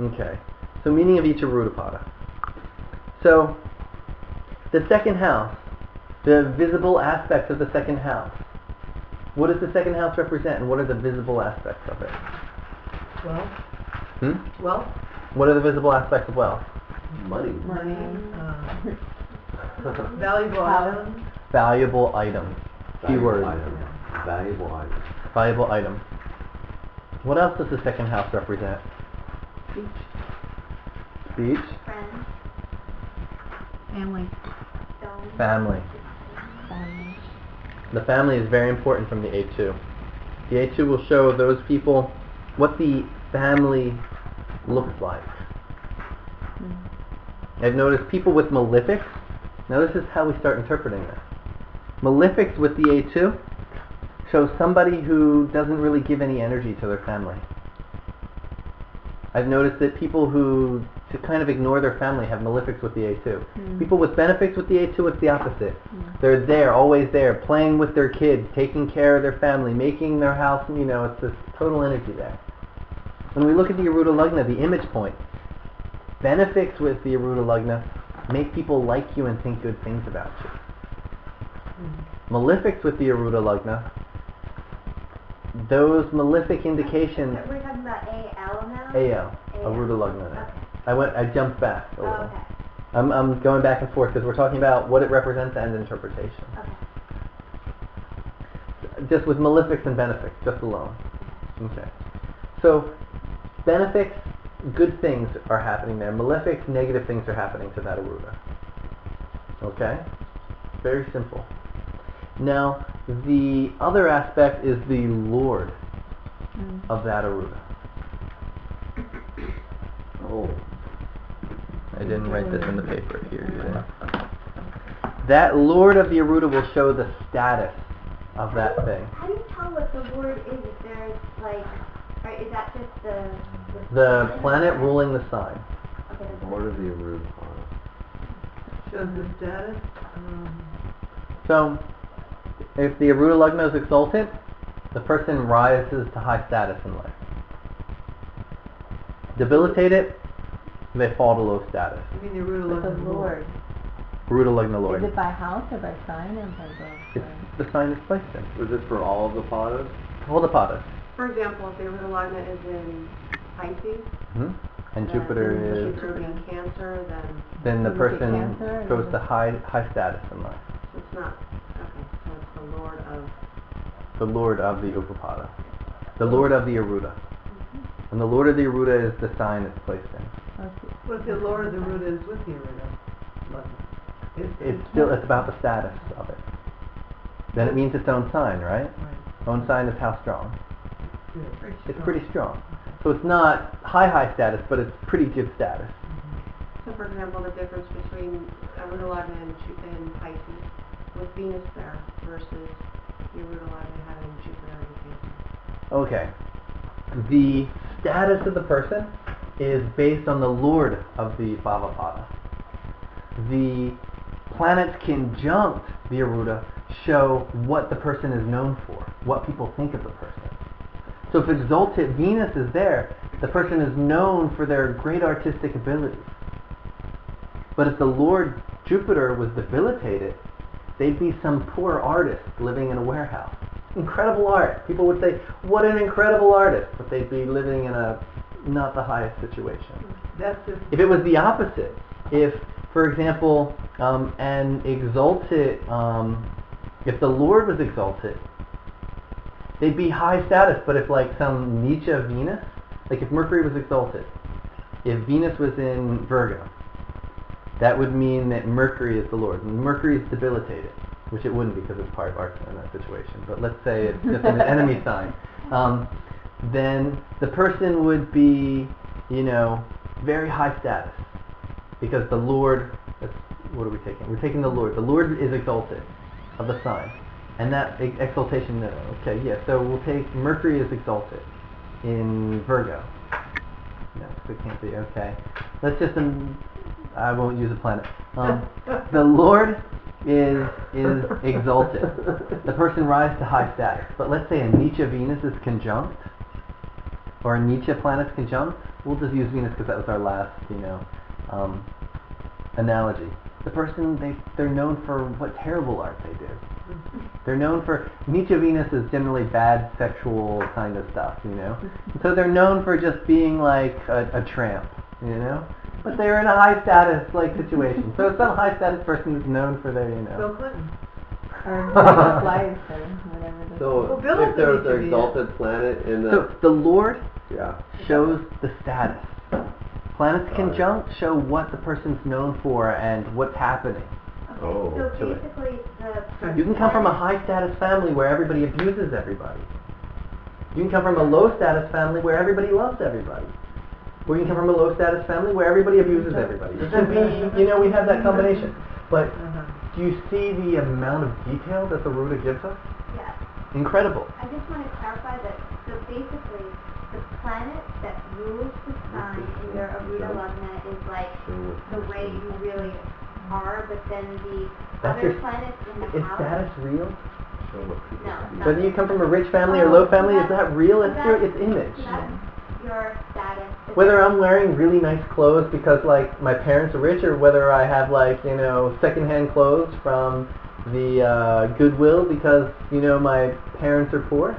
Okay. So meaning of each Ārūḍha. So the second house, the visible aspects of the second house. What does the second house represent, and what are the visible aspects of it? Wealth. Wealth. What are the visible aspects of wealth? Money. Valuable items. Valuable items. Keyword. Valuable items. Valuable items. What else does the second house represent? Speech. Friends. Family. Family. The family is very important from the A2. The A2 will show those people what the family looks like. I've noticed people with malefics. Now this is how we start interpreting this. Malefics with the A2 show somebody who doesn't really give any energy to their family. I've noticed that people who to kind of ignore their family have malefics with the A2. People with benefics with the A2, it's the opposite. They're there, always there, playing with their kids, taking care of their family, making their house, it's this total energy there. When we look at the Ārūḍha Lagna, the image point, benefics with the Ārūḍha Lagna make people like you and think good things about you. Malefics with the Ārūḍha Lagna, those malefic indications. We're talking about AL now? AL, Ārūḍha Lagna now. Okay. I jumped back a little. Okay. I'm going back and forth because we're talking about what it represents and interpretation. Okay. Just with malefics and benefics, just alone. Okay. So, benefics, good things are happening there. Malefics, negative things are happening to that Ārūḍha. Okay? Very simple. Now, the other aspect is the Lord of that Ārūḍha. Oh. I didn't write this in the paper here. That Lord of the Ārūḍha will show the status of that thing. How do you tell what the Lord is? If there's is that just the planet ruling the sign. Okay, Lord of the Ārūḍha. Shows the status. So, if the Ārūḍha Lagna is exalted, the person rises to high status in life. Debilitated, they fall to low status. You mean the Ārūḍha Lagna Lord? Ārūḍha Lagna Lord. Is it by house or by sign or by both? It's the sign it's placed in. Was it for all of the padas? All the padas. For example, if the Ārūḍha Lagna is in Pisces, and Jupiter is... Jupiter in Cancer, then the person goes to high status in life. So it's not... Okay, so it's the Lord of... The Lord of the Upapada. The Lord of the Ārūḍha. And the Lord of the Ārūḍha is the sign it's placed in. What if the Lord of the Ārūḍha is with the Ārūḍha? It's about the status of it. Then it means its own sign, right? Own sign is how strong. It's pretty strong. So it's not high status, but it's pretty good status. So for example, the difference between Ārūḍha Lagna in Pisces with Venus there versus the Ārūḍha Lagna having Jupiter in Cancer. Okay. The status of the person is based on the Lord of the Bhāvapadas. The planets conjunct the Ārūḍha show what the person is known for, what people think of the person. So if exalted Venus is there, the person is known for their great artistic abilities. But if the Lord Jupiter was debilitated, they'd be some poor artist living in a warehouse. Incredible art. People would say, what an incredible artist, but they'd be living in a not the highest situation. If it was the opposite, if, for example, an exalted, if the Lord was exalted, they'd be high status, but if like some Nietzsche Venus, like if Mercury was exalted, if Venus was in Virgo, that would mean that Mercury is the Lord. And Mercury is debilitated, which it wouldn't be because it's part of Arts in that situation. But let's say it's just an enemy sign. Then the person would be, very high status. Because the Lord, what are we taking? We're taking the Lord. The Lord is exalted of the sign. And that exaltation, so we'll take Mercury is exalted in Virgo. No, so it can't be, okay. Let's just, I won't use a planet. The Lord is exalted. The person rises to high status. But let's say a Nietzsche Venus is conjunct. or Nietzsche planets conjunct, we'll just use Venus because that was our last, analogy. The person, they're known for what terrible art they do. They're known for, Nietzsche Venus is generally bad sexual kind of stuff, So they're known for just being like a tramp, But they're in a high status situation. So some high status person is known for their, Bill Clinton. Or life or whatever. So Bill if there's also an needs to be exalted planet in So the Lord yeah. shows the status. Planets Got it. conjunct show what the person's known for and what's happening. Okay, Oh. so To it. basically the You can come from a high status family where everybody abuses everybody. You can come from a low status family where everybody loves everybody. Or you can come from a low status family where everybody abuses everybody. It can be, we have that combination. But do you see the amount of detail that the Ārūḍha gives us? yes. Incredible. I just want to clarify that. So basically, the planet that rules the sign in your Ārūḍha Lagna is like the way you really are, but then the That's other your- planets in the Is house. status real? No. Whether you come from a rich family or low family, is that real? It's image. So that's your status. but Whether then- I'm wearing really nice clothes because my parents are rich, or whether I have secondhand clothes from the Goodwill because my parents are poor,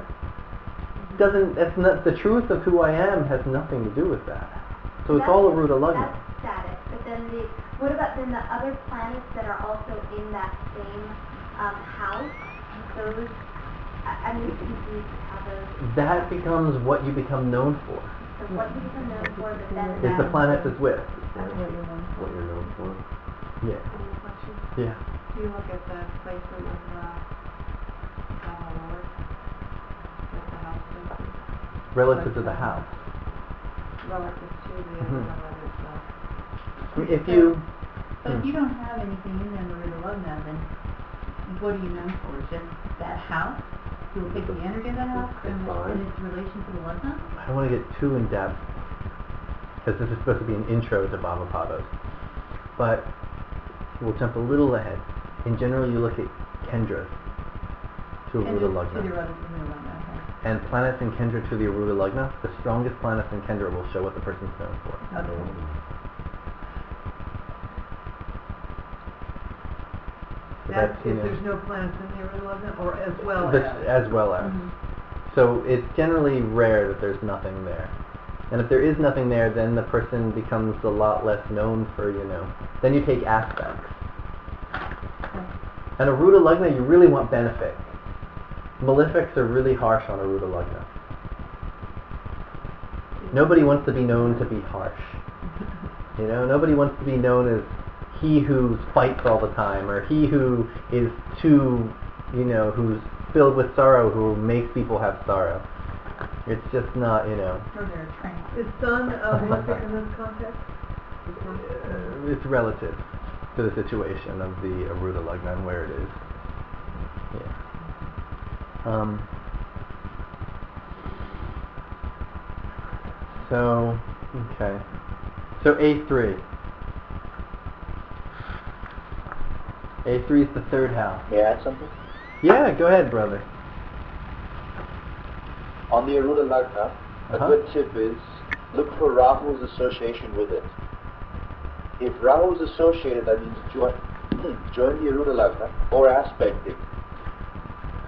that's not the truth of who I am. Has nothing to do with that. So it's all Ārūḍha Lagna. That's status. But then what about then the other planets that are also in that same house? Those, I'm just confused how those. That becomes what you become known for. So what you become known for, but then Is the planet it's with. That's what you're known for. What you're known for. Yeah. Any questions? Yeah. Do you look at the placement of Baba Lord? Like the house placement? Relative to the house. Relative to the Mhm. Lord itself. If you But if you don't have anything in there Ārūḍha Lagna, then what are you known for? Just that house? You'll take the energy of that house and its relation to the Lagna? I don't want to get too in depth because this is supposed to be an intro to Bhāvapadas, but we'll jump a little ahead. In general, you look at Kendras to Ārūḍha To the Lagna, Ārūḍha Lagna, okay. and planets in Kendra to the Ārūḍha Lagna. The strongest planets in Kendra will show what the person's known for. Okay. So That's that's, if there's no planets in the Ārūḍha Lagna, or as well this, as. as well as. Mhm. So it's generally rare that there's nothing there. And if there is nothing there, then the person becomes a lot less known for, Then you take aspects. And Ārūḍha Lagna, you really want benefit. Malefics are really harsh on Ārūḍha Lagna. Nobody wants to be known to be harsh. Nobody wants to be known as he who fights all the time, or he who is too, who's filled with sorrow, who makes people have sorrow. It's just not, Or they're trained. Is sun a malefic in this context? it's relative to the situation of the Ārūḍha Lagna and where it is. Yeah. So, okay. So A3. A3 is the third house. May I add something? Yeah, go ahead, brother. On the Ārūḍha Lagna, a Uh-huh. good tip is look for Rahu's association with it. If Rahu is associated, that means join the Ārūḍha Lagna or aspect it,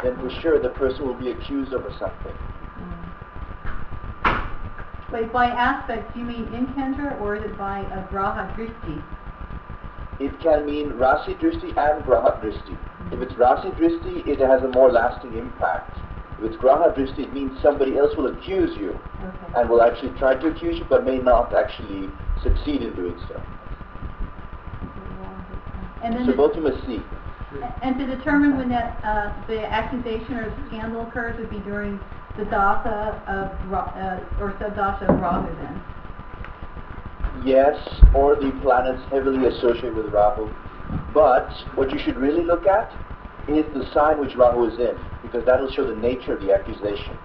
then for sure the person will be accused of something. Wait, by aspect, do you mean in Kendra, or is it by a Graha Drishti? It can mean Rasi Drishti and Graha Drishti. If it's Rasi Drishti, it has a more lasting impact. If it's Graha Drishti, it means somebody else will accuse you Okay. and will actually try to accuse you but may not actually succeed in doing so. And then So both you must see. and to determine when that the accusation or scandal occurs would be during the dasa of or subdasha of Rahu then. Yes, or the planets heavily associated with Rahu. But what you should really look at is the sign which Rahu is in, because that will show the nature of the accusation.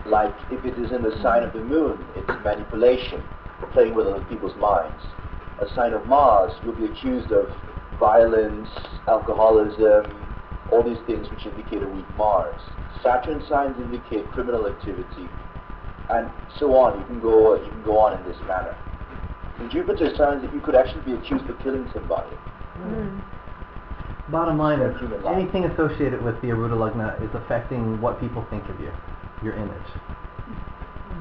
Like if it is in the sign of the moon, it's manipulation, playing with other people's minds. A sign of Mars, you'll be accused of violence, alcoholism, all these things which indicate a weak Mars. Saturn signs indicate criminal activity. and so on. You can go on in this manner. In Jupiter's signs, you could actually be accused of killing somebody. Bottom line is, Human life. anything associated with the Ārūḍha Lagna is affecting what people think of you, your image.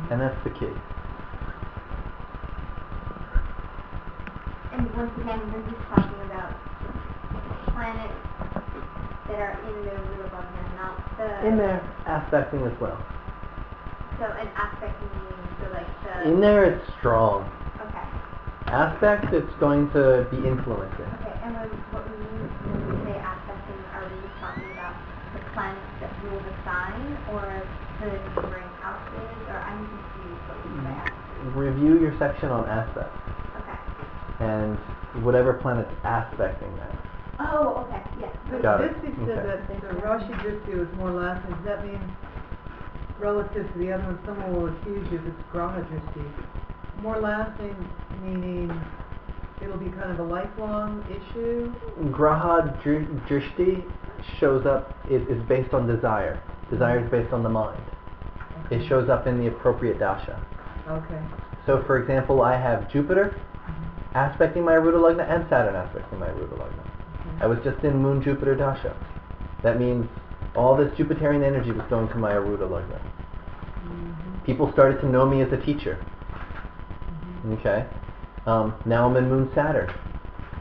And that's the key. And once again, we're just talking about planets that are in the Ārūḍha Lagna, not the... In there, aspecting as well. So an aspect meaning, so like the... In there, it's strong. Okay. Aspect, it's going to be influencing. Okay, and what we mean when we say aspecting, are we just talking about the planets that rule the sign, or the neighboring houses, or I'm confused what we say aspect. Review your section on aspects. Okay. And whatever planet's aspecting that. Oh, okay, yes. But Got it. Drishti said Okay. that the Rashi Drishti was more lasting. Does that mean relative to the other one, someone will accuse you if it's Graha Drishti? More lasting meaning it'll be kind of a lifelong issue? Graha Drishti shows up, is based on desire. Desire is based on the mind. Okay. It shows up in the appropriate dasha. Okay. So for example, I have Jupiter aspecting my Ārūḍha Lagna and Saturn aspecting my Ārūḍha Lagna. I was just in Moon Jupiter dasha. That means all this Jupiterian energy was going to my Ārūḍha Lagna. People started to know me as a teacher. Okay. Now I'm in Moon Saturn.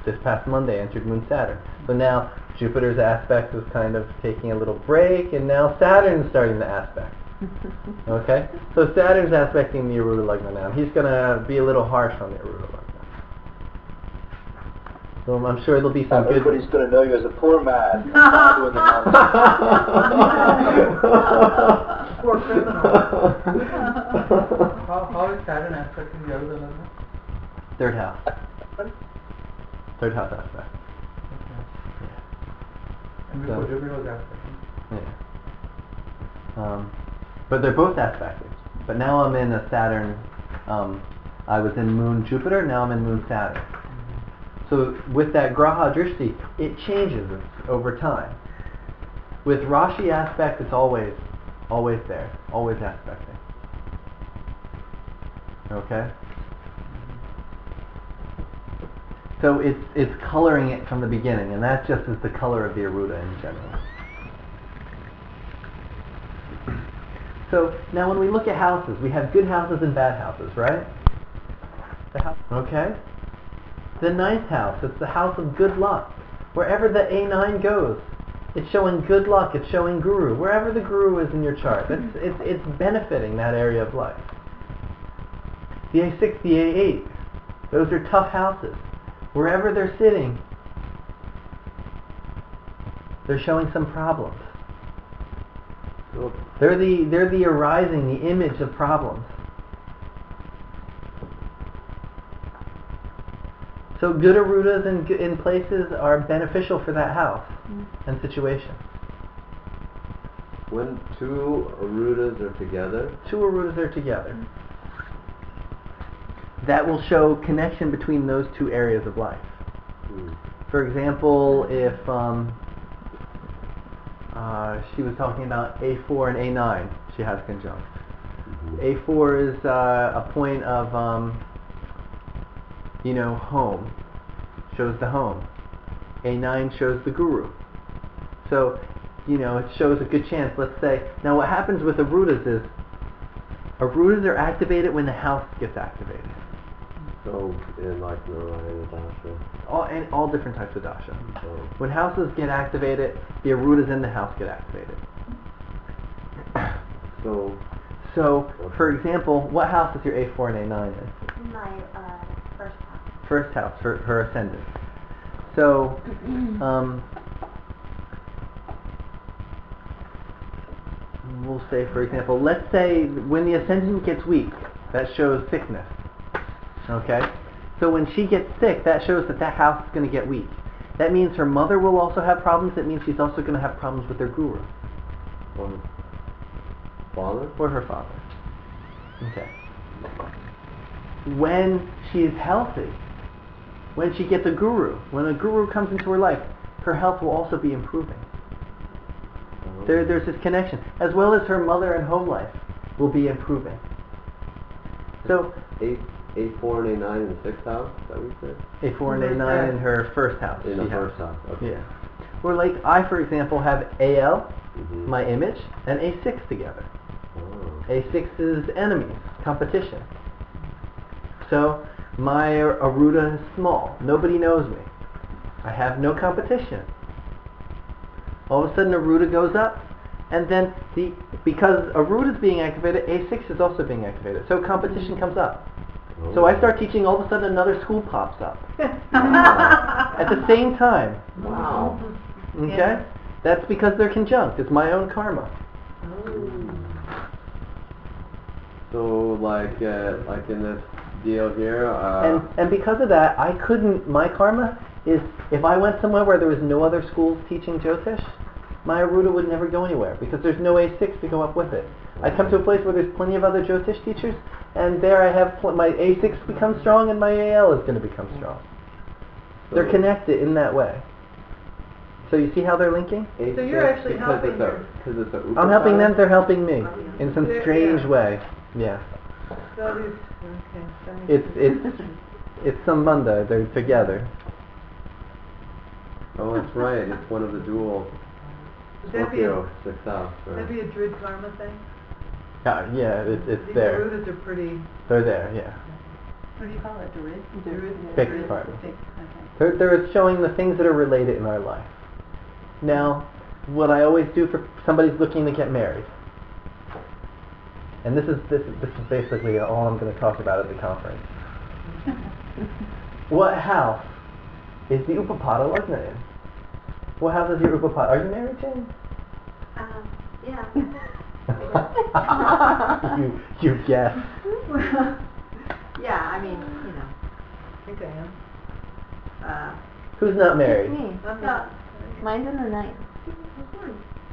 This past Monday I entered Moon Saturn. So now Jupiter's aspect was kind of taking a little break, and now Saturn's starting to aspect. Okay? So Saturn's aspecting the Ārūḍha Lagna now. He's going to be a little harsh on the Ārūḍha Lagna. So I'm sure there'll be some good... Everybody's going to know you as a poor man. Not doing the nonsense. Poor criminal. How is Saturn aspecting the Ārūḍha Lagna? Third house. Third house aspect. And before So- Jupiter was aspecting. Yeah. But they're both aspected. But now I'm in a Saturn. I was in Moon Jupiter. Now I'm in Moon Saturn. So with that Graha Drishti, it changes over time. With Rashi aspect, it's always there, always aspecting. Okay. So it's coloring it from the beginning, and that just is the color of the Ārūḍha in general. So now when we look at houses, we have good houses and bad houses, right? Okay? The ninth house, it's the house of good luck. Wherever the A9 goes, it's showing good luck, it's showing Guru. Wherever the Guru is in your chart, it's benefiting that area of life. The A6, the A8, those are tough houses. Wherever they're sitting, they're showing some problems. They're the arising, the image of problems. So good Ārūḍhas in places are beneficial for that house and situation. When two Ārūḍhas are together, Two Ārūḍhas are together. That will show connection between those two areas of life. For example, if she was talking about A4 and A9, she has conjunct. A4 is a point of, home. Shows the home. A9 shows the Guru. So, it shows a good chance. Let's say, now what happens with Ārūḍhas is, Ārūḍhas are activated when the house gets activated. so in like Narayana Dasha. All different types of dasha. So, When houses get activated, the Ārūḍhas in the house get activated. So, for example, what house is your A4 and A9 in? My first house. First house, for her ascendant. So, we'll say, for example, let's say when the ascendant gets weak, that shows sickness. Okay? So when she gets sick, that shows that house is going to get weak. That means her mother will also have problems. That means she's also going to have problems with her Guru. or father? Or her father. Okay. When she is healthy, when she gets a Guru, when a Guru comes into her life, her health will also be improving. There's this connection. As well as her mother and home life will be improving. So eight, 4 and 9 in the 6th house, is that what you said? A4 and A9 in her first house. In the she has. first house, okay. Yeah. Or like I, for example, have AL, Mhm. my image, and A6 together. Oh. A6 is enemies, competition. So my Ārūḍha is small. Nobody knows me. I have no competition. All of a sudden Ārūḍha goes up, and then because Ārūḍha is being activated, A6 is also being activated. So competition comes up. Oh. So I start teaching, all of a sudden another school pops up. At the same time. Wow. Okay? Yeah. That's because they're conjunct. It's my own karma. So like in this deal here, And because of that, I couldn't, my karma is, if I went somewhere where there was no other schools teaching Jyotish, my Ārūḍha would never go anywhere because there's no A6 to go up with it. I come to a place where there's plenty of other Jyotish teachers, and there I have, my A6 becomes strong and my AL is going to become strong. They're connected in that way. So you see how they're linking? So you're actually helping because it's a I'm helping them, they're helping me in some strange way. Yeah. So these, okay. that makes sense. It's Sambandha, they're together. Oh, that's right. It's one of the dual Would that be a, Scorpio 6th house. would that be a Druid karma thing? Yeah, it's These there. Ārūḍhas are pretty. They're there, yeah. What do you call it? Druid? Druid. Fixed karma. Fixed, okay. They're showing the things that are related in our life. Now, what I always do for somebody's looking to get married, and this is basically all I'm going to talk about at the conference. What house is the Upapada Lagna in? What house is your Upapada? Are you married, Jane? Yeah. you guess. Yeah, I mean, I think I am. Who's not married? Me. I'm not. Mine's in the night.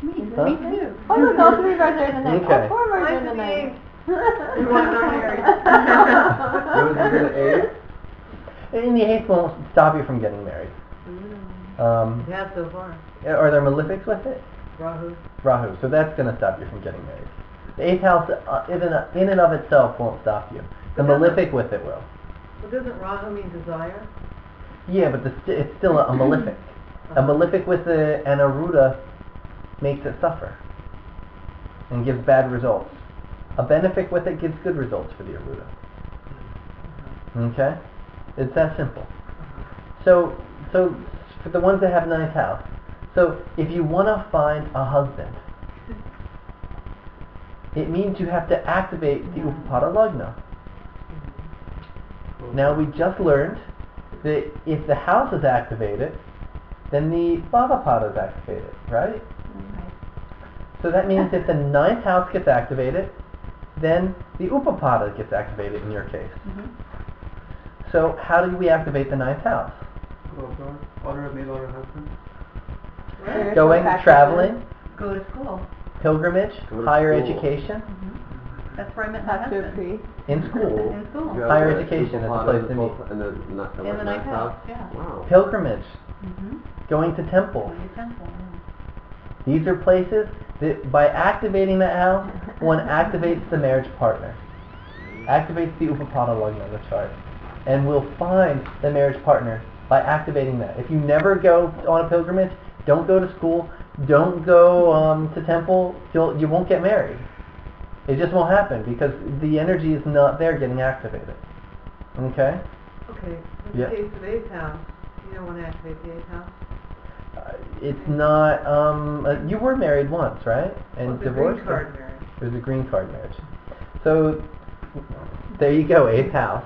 me Huh? me too. Oh, look, all three of ours are in the night. Okay. All four of ours are Mine's in the in the night. eighth. Everyone's not married. Yours is in the 8th? In the 8th won't stop you from getting married. Yeah, so far. Are there malefics with it? Rahu. Rahu. So that's going to stop you from getting married. The 8th house in and of itself won't stop you. The But doesn't- malefic with it will. Well, doesn't Rahu mean desire? Yeah, but it's still a malefic. A malefic with an Ārūḍha makes it suffer and gives bad results. A benefic with it gives good results for the Ārūḍha. Okay? It's that simple. So for the ones that have 9th house, so if you want to find a husband, it means you have to activate the Upapada Lagna. Now we just learned that if the house is activated, then the Bhāvapadas is activated, right? So that means if the 9th house gets activated, then the Upapada gets activated in your case. So how do we activate the 9th house? Order a male or a husband. Going, traveling, Go to school. pilgrimage, Go to higher school. education, That's where I met my husband. in school, In school. You have Higher the education is a Upapada place to in meet. In the In the 9th house, yeah. Wow. pilgrimage, Mm-hmm. going to temples. Going to temple, yeah. These are places that by activating that house, one activates the marriage partner. Activates the Upapada Lagna in the chart. And we'll find the marriage partner by activating that. If you never go on a pilgrimage, don't go to school, don't go to temple, you won't get married. It just won't happen because the energy is not there getting activated. Okay? Okay, in Yeah. the case of 8th house, you don't want to activate the 8th house? It's not, you were married once, right? And Well, the divorced? green card marriage. It was a green card marriage. So, there you go, 8th house.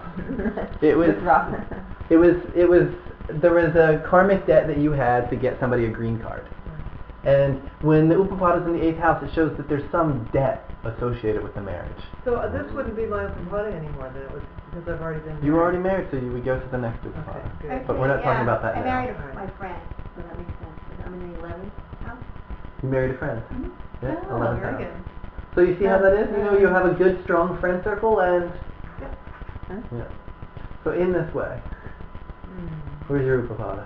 It was, there was a karmic debt that you had to get somebody a green card. And when the Upapada is in the 8th house, it shows that there's some debt associated with the marriage. So this wouldn't be my Upapada anymore then, it was because I've already been married. You were already married, so you would go to the next Okay, Upapada. good. But we're not talking about that I now. married my friend, so that makes sense. I'm in the 11th house. You married a friend. Yeah, Oh, 11th very house. good. So you see how that is? You know, you have a good, strong friend circle, and yeah. So in this way, where's your Upapada?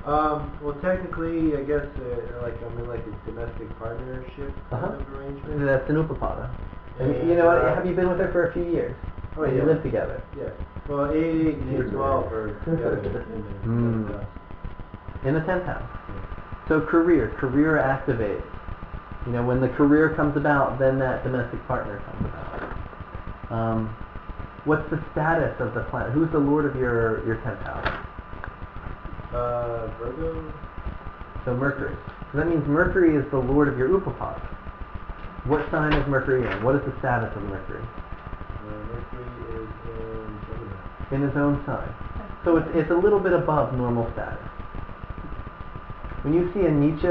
Well, technically, I guess, like I'm in like a domestic partnership kind of arrangement. That's an Upapada. And you know what? Have you been with her for a few years? Oh, and yeah. you live together. Yeah. Well, 8, and 12 are together in the 10th house. In the 10th house. So career activates. You know, when the career comes about, then that domestic partner comes about. What's the status of the planet? Who's the lord of your 10th house? Virgo. So Mercury. So that means Mercury is the lord of your Upapada. What sign is Mercury in? What is the status of Mercury? Mercury is in Gemini. In his own sign. So it's a little bit above normal status. When you see a Nietzsche,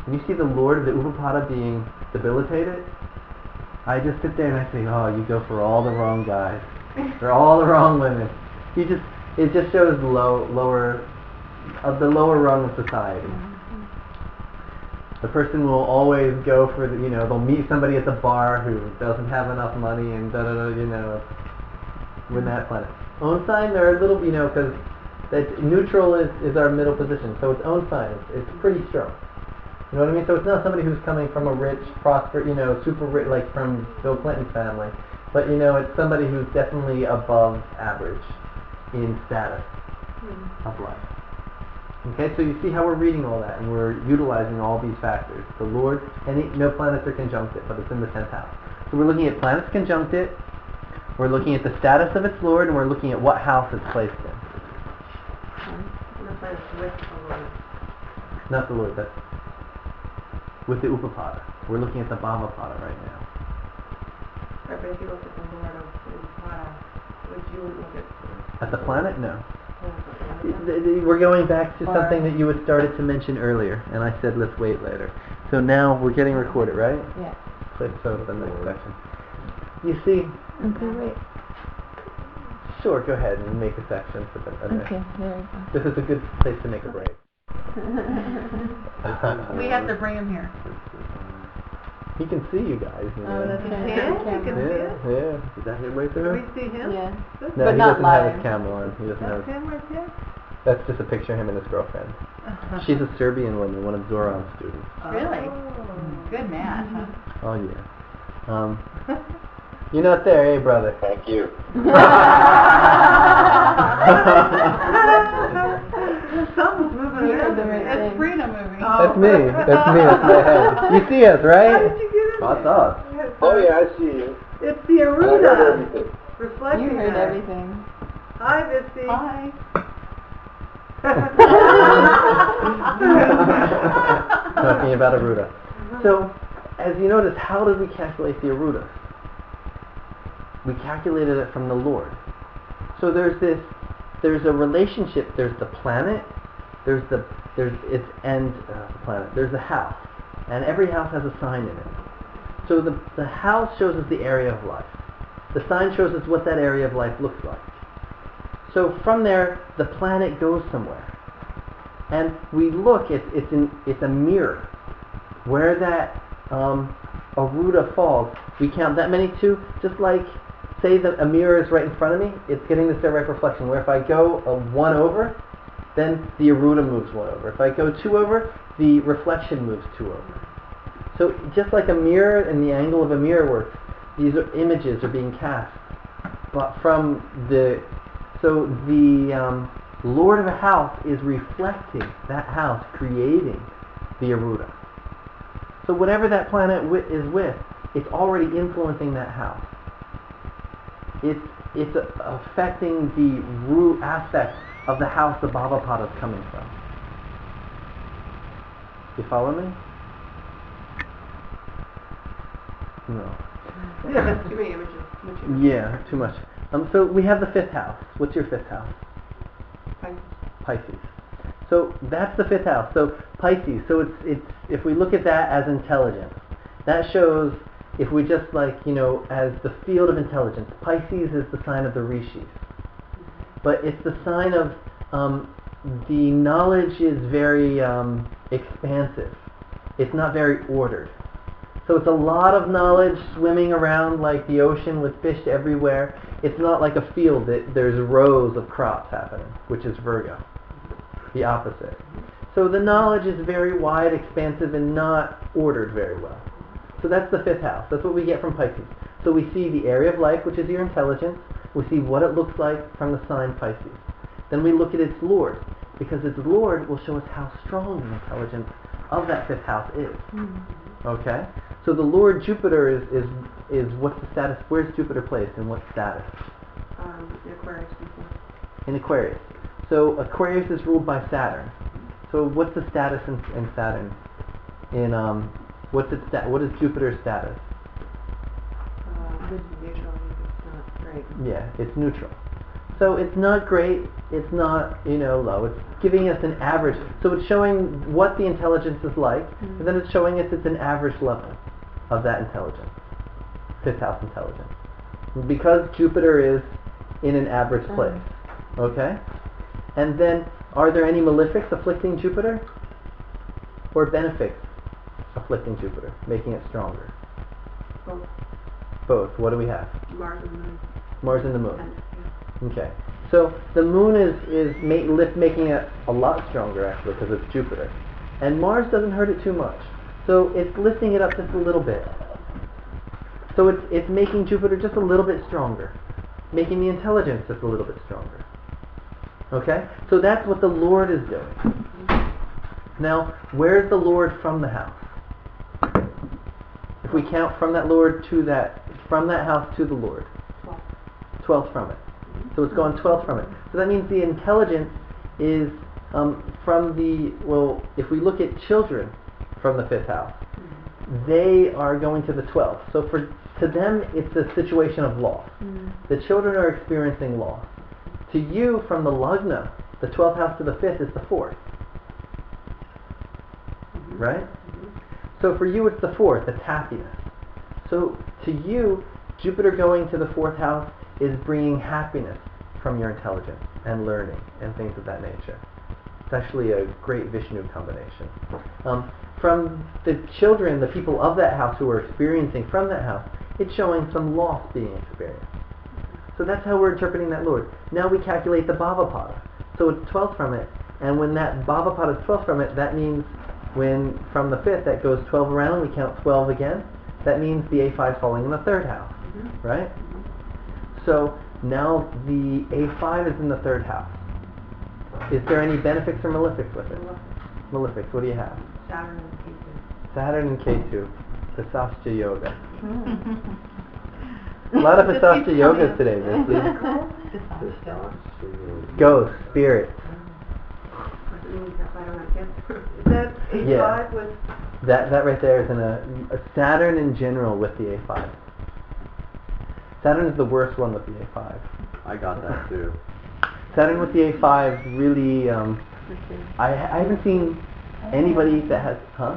when you see the lord of the Upapada being debilitated, I just sit there and I say, oh, you go for all the wrong guys. For all the wrong women. It just shows the lower rung of society. The person will always go for they'll meet somebody at the bar who doesn't have enough money and with that planet. Own sign, they're a little, because that neutral is our middle position, so it's own sign, it's pretty strong. You know what I mean? So it's not somebody who's coming from a rich, prosper, super rich, like from Bill Clinton's family, but it's somebody who's definitely above average in status of life. Okay, so you see how we're reading all that, and we're utilizing all these factors. The Lord, no planets are conjunct it, but it's in the 10th house. So we're looking at planets conjunct it, we're looking at the status of its Lord, and we're looking at what house it's placed in. The planet's with the Lord. Not the Lord, that's with the Upapada. We're looking at the Bhāvapada right now. Right, but if you look at the Lord of the Upapada, would you look at At the planet? No. We're going back to something that you had started to mention earlier, and I said let's wait later. So now we're getting recorded, right? Yeah. Let's go to the next section. You see? Okay, wait. Sure, go ahead and make a section for the next. Okay, there we go. This is a good place to make a break. We have to bring him here. He can see you guys. Oh, that's Yeah. it? You can see it? Yeah. Is that him right Can there? we see him? Yeah. No, But he not doesn't have live. his camera on. He doesn't That's have. him right there? That's just a picture of him and his girlfriend. She's a Serbian woman, one of Zoran's students. Really? Oh. Good man, huh? Oh yeah. You're not there, eh, brother? Thank you. Someone's moving You heard around. the right It's thing. Frida moving. That's me. That's me. That's my head. You see us, right? How did you get in That's there? us. Oh yeah, I see you. It's the I heard Ārūḍha. everything. Reflecting You heard that. everything. Hi, Misty. Hi. Talking about Ārūḍha. So, as you notice, how did we calculate the Ārūḍha? We calculated it from the Lord. So there's a relationship. There's the planet. There's the planet. There's the house, and every house has a sign in it. So the house shows us the area of life. The sign shows us what that area of life looks like. So from there, the planet goes somewhere, and we look. It's a mirror where that Ārūḍha falls. We count that many too. Just like say that a mirror is right in front of me, it's getting this direct reflection. Where if I go one over, then the Ārūḍha moves one over. If I go two over, the reflection moves two over. So just like a mirror and the angle of a mirror works, these images are being cast. But from the Lord of a house is reflecting that house, creating the Ārūḍha. So whatever that planet is with, it's already influencing that house. It's affecting the root aspect of the house the Bhāvapada is coming from. You follow me? No. Yeah, that's too many images. Yeah, too much. So we have the 5th house. What's your 5th house? Pisces. So that's the 5th house. So Pisces. So it's if we look at that as intelligence, that shows if we just as the field of intelligence. Pisces is the sign of the rishis, but it's the sign of the knowledge is very expansive. It's not very ordered. So it's a lot of knowledge swimming around like the ocean with fish everywhere. It's not like a field that there's rows of crops happening, which is Virgo, the opposite. So the knowledge is very wide, expansive, and not ordered very well. So that's the 5th house. That's what we get from Pisces. So we see the area of life, which is your intelligence. We see what it looks like from the sign Pisces. Then we look at its Lord, because its Lord will show us how strong the intelligence of that fifth house is. Okay? So the Lord Jupiter is what's the status? Where's Jupiter placed and what status? The Aquarius before. In Aquarius. So Aquarius is ruled by Saturn. So what's the status in Saturn? What is Jupiter's status? Neutral. It's not great. Yeah, it's neutral. So it's not great, it's not, low. It's giving us an average. So it's showing what the intelligence is like, and then it's showing us it's an average level of that intelligence. Fifth house intelligence. Because Jupiter is in an average place. Okay? And then, are there any malefics afflicting Jupiter? Or benefics afflicting Jupiter, making it stronger? Both. Both. What do we have? Mars and the Moon. Mars and the Moon. And, Okay. So the Moon is making it a lot stronger, actually, because it's Jupiter. And Mars doesn't hurt it too much. So it's lifting it up just a little bit. So it's making Jupiter just a little bit stronger. Making the intelligence just a little bit stronger. Okay? So that's what the Lord is doing. Now, where's the Lord from the house? If we count from that Lord to from that house to the Lord. 12 from it. So it's gone 12 from it. So that means the intelligence is if we look at children from the fifth house, they are going to the 12th. So to them, it's a situation of loss. The children are experiencing loss. To you, from the Lagna, the 12th house to the 5th is the 4th. Right? So for you, it's the 4th, it's happiness. So to you, Jupiter going to the 4th house is bringing happiness from your intelligence and learning and things of that nature. It's actually a great Vishnu combination. From the children, the people of that house who are experiencing from that house, it's showing some loss being experienced. So that's how we're interpreting that Lord. Now we calculate the Bhāvapada. So it's 12 from it, and when that Bhāvapada is 12 from it, that means when from the 5th that goes 12 around, we count 12 again. That means the A5 is falling in the 3rd house, right? So now the A5 is in the 3rd house. Is there any benefics or malefics with it? Malefics. What do you have? Saturn and K2. Saturn and K2. Visashtha Yoga. A lot of Visashtha Yoga today, Misty. Ghosts, spirits. Is that A5 Yeah. with... That right there is in a Saturn in general with the A5. Saturn is the worst one with the A5. I got that too. Saturn with the A5 really, I haven't seen anybody that has, huh?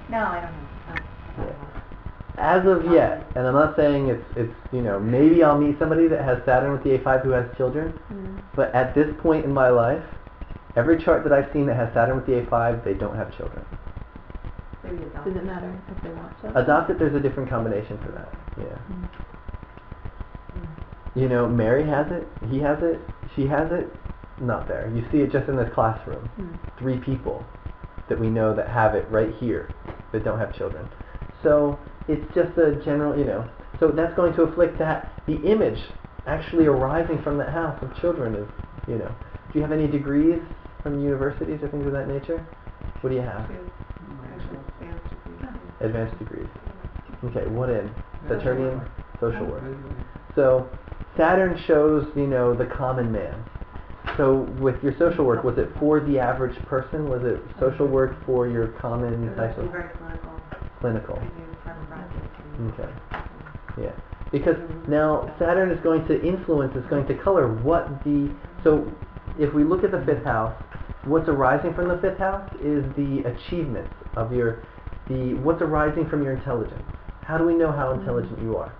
No, I don't know. Yeah. As of yet, and I'm not saying it's maybe I'll meet somebody that has Saturn with the A5 who has children, but at this point in my life, every chart that I've seen that has Saturn with the A5, they don't have children. Does it matter if they want children? Adopted, there's a different combination for that. Yeah. Mary has it, he has it, she has it, not there. You see it just in this classroom. 3 people that we know that have it right here that don't have children. So it's just a general, so that's going to afflict that. The image actually arising from that house of children is, do you have any degrees from universities or things of that nature? What do you have? Advanced degrees. Okay, what in? Saturnian? Social work. So Saturn shows, the common man. So with your social work, was it for the average person? Was it social work for your common type of... Very clinical. Clinical. Okay. Yeah. Because Mm-hmm. now Saturn is going to influence, is going to color what the... So if we look at the 5th house, what's arising from the 5th house is the achievements of what's arising from your intelligence. How do we know how intelligent you are?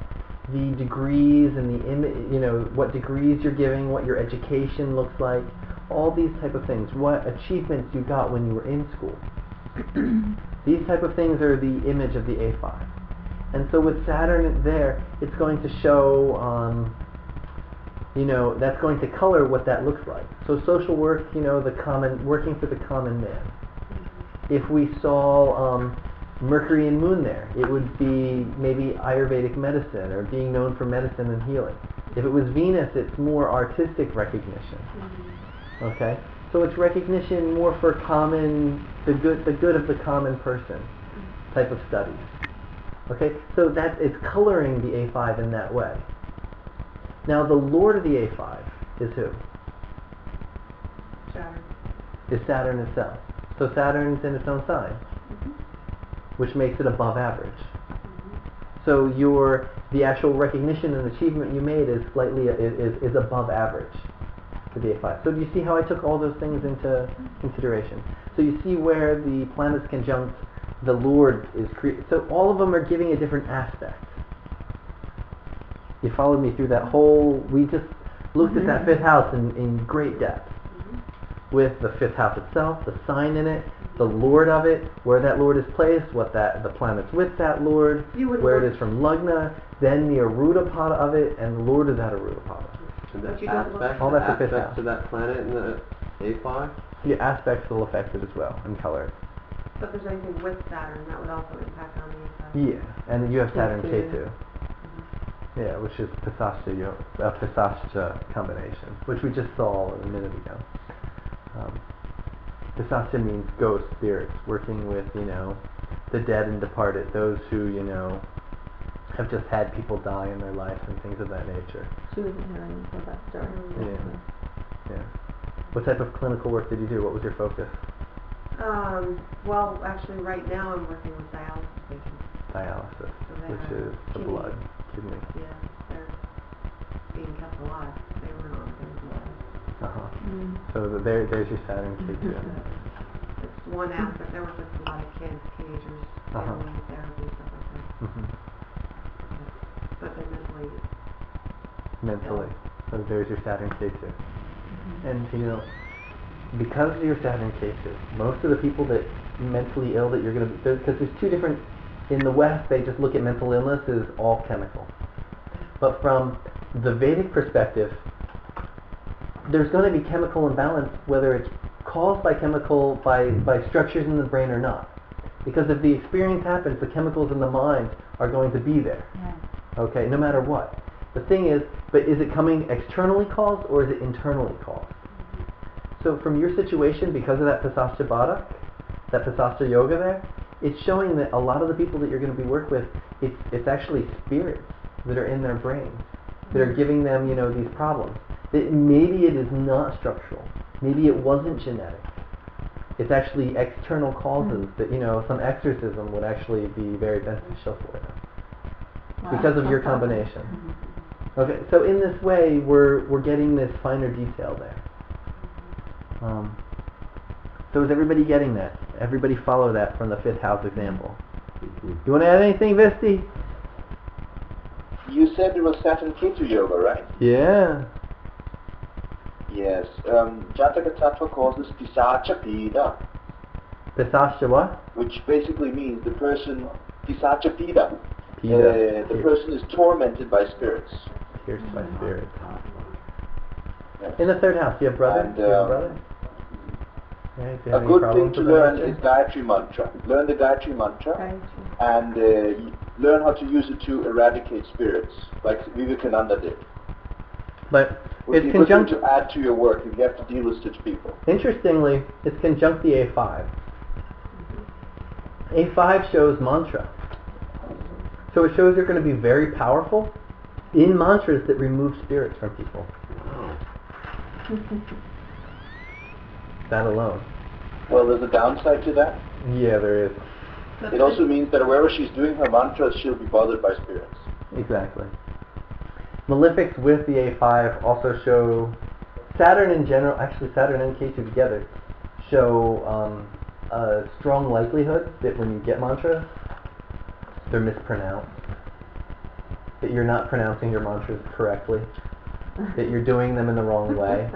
The degrees and what degrees you're giving, what your education looks like, all these type of things. What achievements you got when you were in school. These type of things are the image of the A5. And so with Saturn there, it's going to show, that's going to color what that looks like. So social work, working for the common man. If we saw Mercury and Moon there, it would be maybe Ayurvedic medicine or being known for medicine and healing. If it was Venus, it's more artistic recognition. Okay, so it's recognition more for common, the good of the common person type of studies. Okay, so it's coloring the A5 in that way. Now the Lord of the A5 is who? Saturn. Is Saturn itself. So Saturn's in its own sign, which makes it above average. So the actual recognition and achievement you made is slightly is above average for the A5. So do you see how I took all those things into consideration? So you see where the planets conjunct the Lord is created. So all of them are giving a different aspect. You followed me through that whole. We just looked at that fifth house in great depth, with the fifth house itself, the sign in it, the Lord of it, where that Lord is placed, the planets with that Lord, where it is from Lagna, then the Ārūḍha of it, and the Lord of that Ārūḍha. And the But you don't aspects, all that's the fifth aspects house. of that planet in the A5? The aspects will affect it as well, and color it. But if there's anything with Saturn, that would also impact on the inside. Yeah, and then you have Saturn Ketu. Yeah, which is Pisascha combination, which we just saw a minute ago. Pisascha means ghost spirits, working with, the dead and departed, those who, have just had people die in their life and things of that nature. She wasn't here until that started. Yeah. What type of clinical work did you do? What was your focus? Well, actually, right now I'm working with dialysis patients. Dialysis, So which is the kidney. blood, kidney. Yeah, they're being kept alive. They were not going to die. So there's your Saturn Ketu. It's one aspect. I work with a lot of kids, teenagers, family therapy, stuff like that. But they're Mentally. So there's your Saturn Ketu. And because of your Saturn Ketu, most of the people that mentally ill that you're going to be, because there's two different, in the West they just look at mental illness as all chemical. But from the Vedic perspective, there's going to be chemical imbalance whether it's caused by by structures in the brain or not. Because if the experience happens, the chemicals in the mind are going to be there. Okay, no matter what. The thing is, but is it coming externally caused or is it internally caused? So from your situation, because of that Pisascha Bada, that Pisascha Yoga there, it's showing that a lot of the people that you're going to be working with, it's actually spirits that are in their brains that are giving them, these problems. Maybe it is not structural. Maybe it wasn't genetic. It's actually external causes that, some exorcism would actually be very beneficial for them because of your combination. Okay, so in this way, we're getting this finer detail there. So is everybody getting that? Everybody follow that from the fifth house example. You want to add anything, Visti? You said it was Saturn Ketu Yoga, right? Yeah. Yes. Jataka Tattva calls this Pisacha Pida. Pisascha what? Which basically means the person, Pisacha Pida. Pida. The person is tormented by spirits. Pierced by spirits. Yes. In the third house, you have brother? And, you have brother? Right, do you a have any good thing problems to with the learn nature? is Gayatri Mantra. Learn the Gayatri Mantra and learn how to use it to eradicate spirits, like Vivekananda did. But Would it's be a good thing conjunct. to add to your work if you have to deal with such people. Interestingly, it's conjunct the A5. A5 shows mantra. So it shows you're going to be very powerful in mantras that remove spirits from people. That alone. Well, there's a downside to that. Yeah, there is. It also means that wherever she's doing her mantras, she'll be bothered by spirits. Exactly. Malefics with the A5 also show Saturn in general, actually Saturn and Ketu together, show a strong likelihood that when you get mantras, they're mispronounced. That you're not pronouncing your mantras correctly. That you're doing them in the wrong way.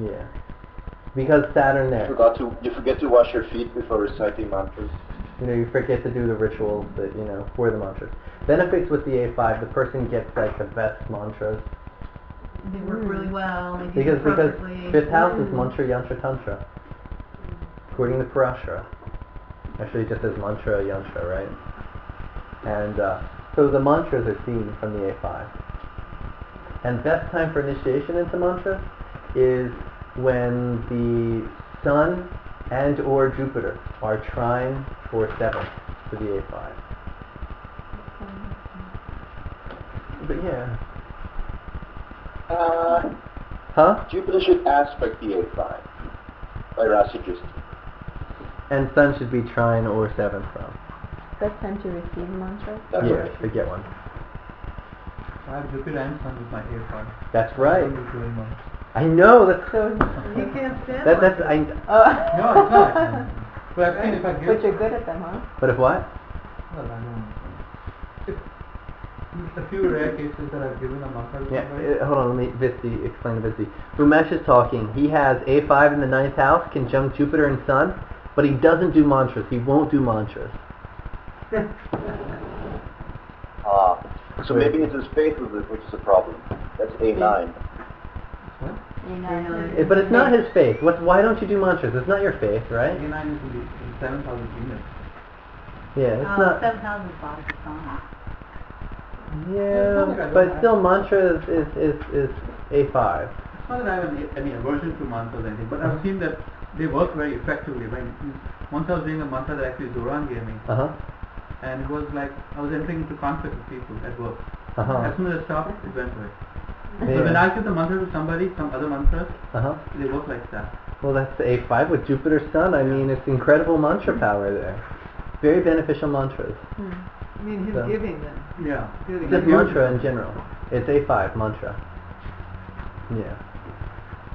Yeah. Because Saturn there. You forget to wash your feet before reciting mantras. You forget to do the rituals that, for the mantras. Benefits with the A5, the person gets like the best mantras. They work really well. They do Because it perfectly. fifth house is mantra, yantra, tantra. According to Parashara. Actually, it just says mantra, yantra, right? And so the mantras are seen from the A5. And best time for initiation into mantras is when the Sun and or Jupiter are trine for 7th to the A5. But yeah. Huh? Jupiter should aspect the A5 by Rasi Drishti. And Sun should be trine or 7th from. Best time to receive mantra? That's Yeah, right. to get one. I have Jupiter and Sun with my A5. That's right. I don't do very much. I know, that's so... He can't stand That's... one. I... No, it's not. But I've seen if I give... But you're good at them, huh? But if what? Well, I don't know. It's a few rare cases that I've given a mantra to Yeah, somebody. hold on, let me explain to Visti. Umesh is talking. He has A5 in the 9th house, conjunct Jupiter and Sun, but he doesn't do mantras. He won't do mantras. So maybe it's his faith with it, which is a problem. That's A9. What? But it's not his faith. Why don't you do mantras? It's not your faith, right? A9 is in the 7th house of Venus. Yeah, it's not... 7,000 Vagish. Yeah, but still mantra is A5. It's not that I have any aversion to mantras or anything, but I've seen that they work very effectively. Once I was doing a mantra that actually Zoran gave me, and it was like I was entering into conflict with people at work. As soon as I stopped, it went away. So when I give the mantra to somebody, some other mantras, they work like that. Well, that's the A5 with Jupiter Sun. I mean, it's incredible mantra power there. Very beneficial mantras. I mean, him giving them. Yeah. Just mantra in general. It's A5 mantra. Yeah.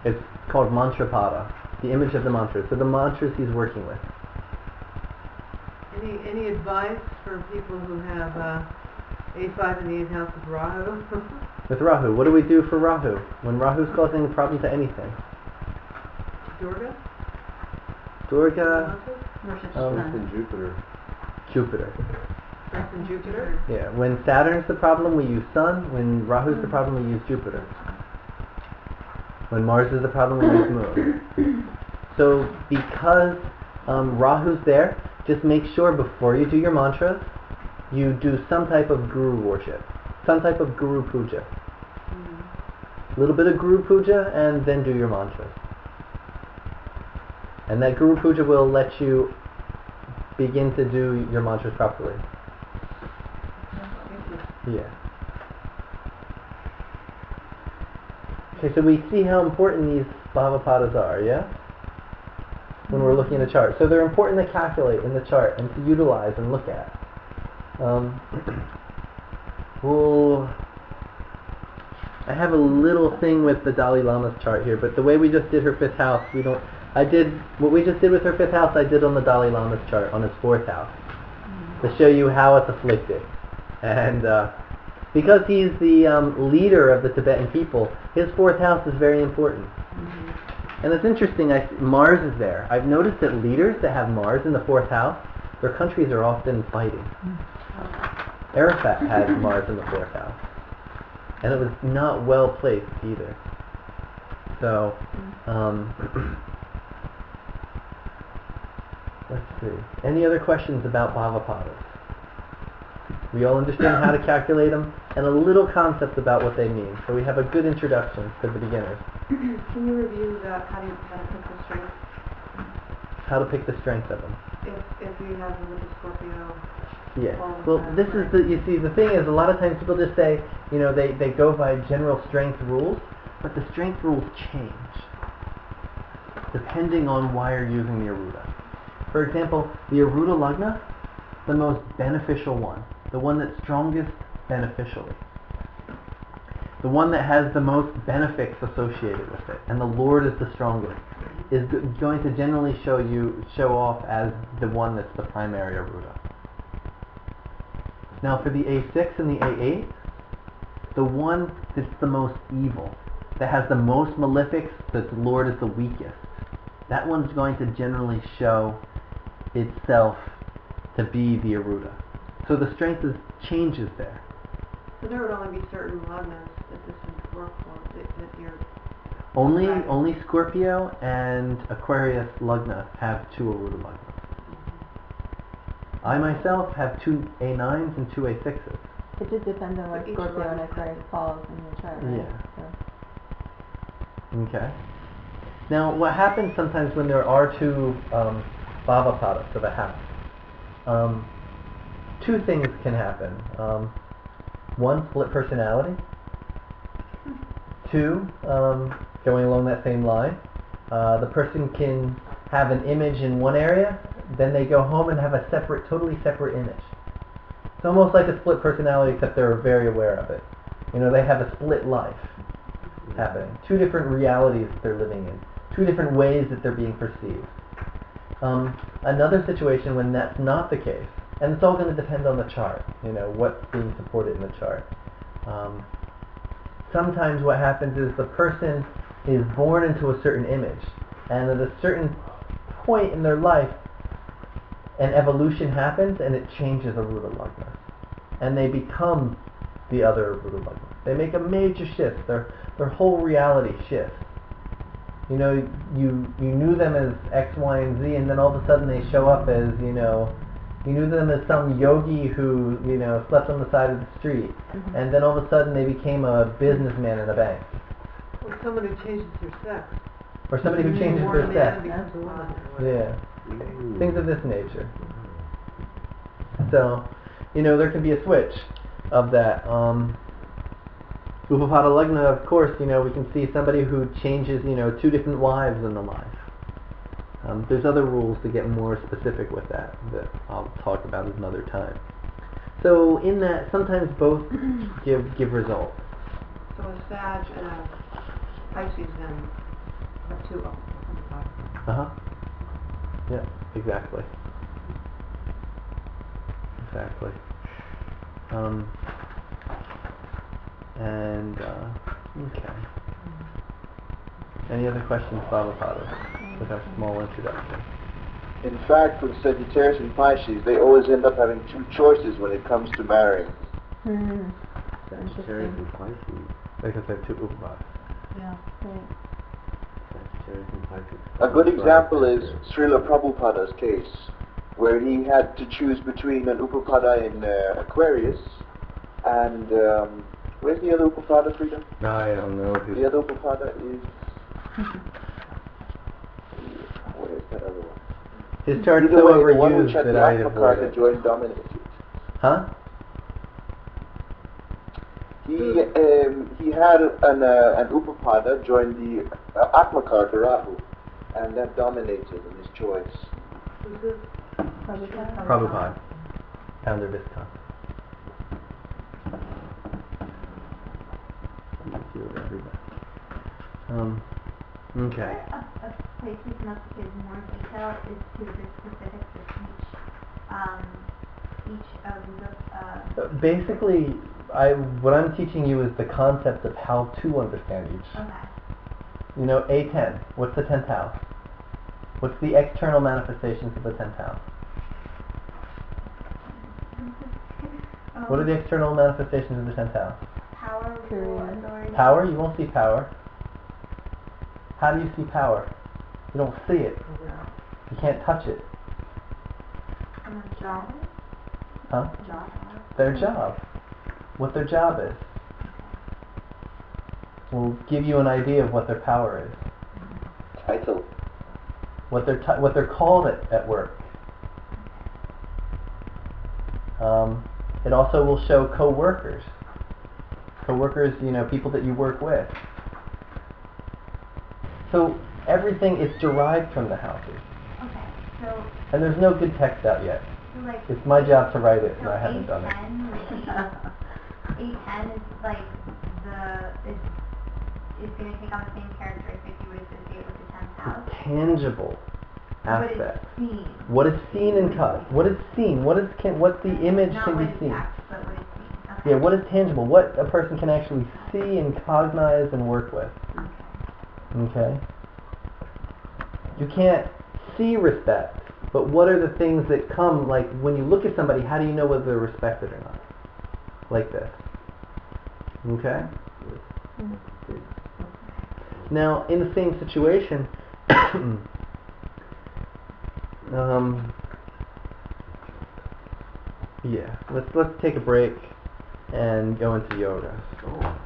It's called mantrapada, the image of the mantra. So the mantras he's working with. Any advice for people who have A5 in the 8th house of Rahu? With Rahu, what do we do for Rahu? When Rahu's causing a problem to anything? Durga? Durga? And Jupiter. Jupiter. That's in Jupiter? Yeah, when Saturn's the problem, we use Sun. When Rahu's the problem, we use Jupiter. When Mars is the problem, we use Moon. So because Rahu's there, just make sure before you do your mantras, you do some type of Guru worship, some type of Guru puja. A little bit of Guru puja, and then do your mantras. And that Guru puja will let you begin to do your mantras properly. Yeah. Okay, so we see how important these Bhāvapadas are, yeah? When we're looking at a chart. So they're important to calculate in the chart and to utilize and look at. I have a little thing with the Dalai Lama's chart here, but the way we just did her 5th house, what we just did with her 5th house, I did on the Dalai Lama's chart, on his 4th house, to show you how it's afflicted. And because he's the leader of the Tibetan people, his 4th house is very important. And it's interesting, Mars is there. I've noticed that leaders that have Mars in the 4th house, their countries are often fighting. Arafat had Mars in the 4th house. And it was not well placed either. So, let's see. Any other questions about Bhāvapadas? We all understand how to calculate them, and a little concept about what they mean. So we have a good introduction for the beginners. Can you review how to pick the strength? How to pick the strength of them. If you have them with the Scorpio. Yeah. Well, this is the thing is, a lot of times people just say, they go by general strength rules, but the strength rules change depending on why you're using the Ārūḍha. For example, the Ārūḍha Lagna, the most beneficial one, the one that's strongest beneficially, the one that has the most benefits associated with it, and the Lord is the strongest, is going to generally show off as the one that's the primary Ārūḍha. Now for the A6 and the A8, the one that's the most evil, that has the most malefics, that the Lord is the weakest, that one's going to generally show itself to be the Ārūḍha. So the strength changes there. So there would only be certain lagnas that this would work for, that you're... Only Scorpio and Aquarius Lagna have 2 Ārūḍha Lagnas. I myself have 2 A9s and 2 A6s. It just depends on where But each Scorpio one and has Aquarius falls in your chart, right? Yeah. So. Okay. Now, what happens sometimes when there are 2 Bhāvapadas of a house? 2 things can happen. 1, split personality. 2, going along that same line, the person can have an image in one area, then they go home and have a separate, totally separate image. It's almost like a split personality, except they're very aware of it. You know, they have a split life happening. 2 different realities that they're living in. 2 different ways that they're being perceived. Another situation when that's not the case, and it's all going to depend on the chart, you know, what's being supported in the chart. Sometimes what happens is the person is born into a certain image, and at a certain point in their life, an evolution happens and it changes Ārūḍha Lagna. And they become the other Ārūḍha Lagna. They make a major shift. Their whole reality shifts. You know, you knew them as X, Y, and Z, and then all of a sudden they show up as, you know, you knew them as some yogi who, you know, slept on the side of the street. Mm-hmm. And then all of a sudden they became a businessman in a bank. Or someone who changes their sex. Or somebody who changes Born a their man sex. becomes a woman. Yeah. Things of this nature. So, you know, there can be a switch of that. Upapada Lagna, of course, you know, we can see somebody who changes, you know, 2 different wives in the life. There's other rules to get more specific with that I'll talk about at another time. So in that, sometimes both give results. So a Sag and a Pisces then have 2 Bhāvapadas. Uh-huh. Yeah, exactly. Exactly. Okay. Any other questions, Bhāvapadas, with our small introduction? In fact, with Sagittarius and Pisces, they always end up having 2 choices when it comes to marrying. Sagittarius and Pisces. Because they have 2 Upapadas. Yeah. Right. Sagittarius and Pisces. A good example is Srila Prabhupada's case, where he had to choose between an Upapada in Aquarius and where's the other Upapada, Frida? I don't know. The other Upapada is where is that other one? His chart's Either so way, the one which overused had that the I Atma avoid card it. had joined dominated. Huh? He had an Upapada join the Atma card for Rahu, and that dominated in his choice. Who's this? Prabhupada. Founder Viscon. Okay. A place we can give more detail is to the specifics of each of the Basically, what I'm teaching you is the concept of how to understand each. Okay. You know, A10. What's the 10th house? What's the external manifestations of the 10th house? What are the external manifestations of the 10th house? Power, rule, authority. Power? You won't see power. How do you see power? You don't see it. You can't touch it. And a job. Huh? Job. Their job. What their job is. Will give you an idea of what their power is. Title. What they're called at work. It also will show co-workers. Co-workers, you know, people that you work with. So everything is derived from the houses. Okay, so. And there's no good text out yet. So like. It's my job to write it, and So I haven't done it. A10 is like is going to take on the same characteristics you would associate with the 10th house. Tangible aspect. What is seen. What is seen and cut? What is seen? What the image Not can what be is seen? text, but what is seen. Okay. Yeah, what is tangible? What a person can actually see and cognize and work with. Okay? You can't see respect, but what are the things that come, like when you look at somebody, how do you know whether they're respected or not? Like this. Okay? Now, in the same situation, Yeah. Let's take a break and go into yoga. Oh.